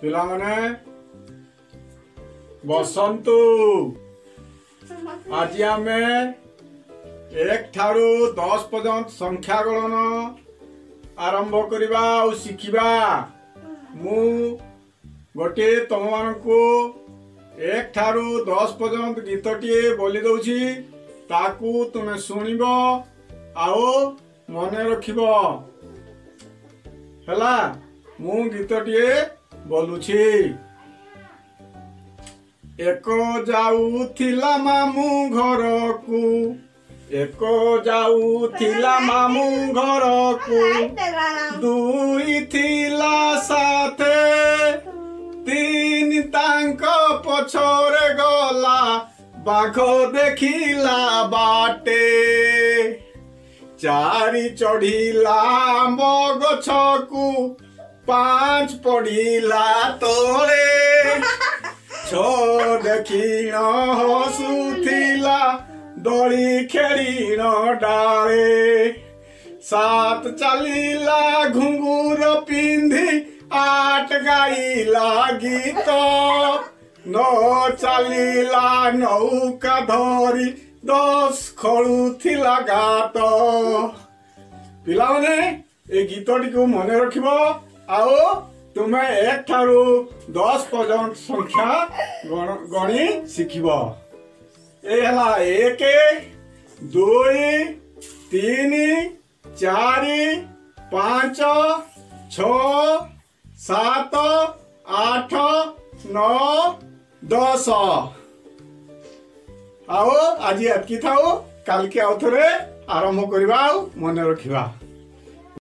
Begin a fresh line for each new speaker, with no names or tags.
पिला माने बसंतु आज आम 1 ठारू 10 पर्यंत संख्या गणन आरंभ करवा और शिखिबा। मु गोटे तुम मानकु 1 ठारू 10 पर्यंत गीतटी बोली दउछि, ताकू तुमे सुनिबो आओ मने रखिबो। हला मु गीतटी बोलुछि। एक जाऊथिला मामू घर को, एक जाऊथिला मामू घर को, दुई थिला साथे, तीन तांक पछरे गला, बाघ देखिला बाटे, चारि चढ़िला गछ को, 5 पड़िला तोले, 6 देखिण हसुथिला दड़ी खेलिण डाले, 7 चलिला घुंगुर पिंधि, 8 गाइला गीत, 9 चलिला नौका धरी, 10 खड़ुथिला गात। पिला माने ए गीतटी को मने रखिबो आओ तुमे 1 ठारू 10 पर्यंत संख्या गणी शिखिबो। ए हला 1 2 3 4 5 6 7 8 9 10। आओ आज एतकी थाओ, काल के आउ थरे आरंभ करबा, मने रखिबा।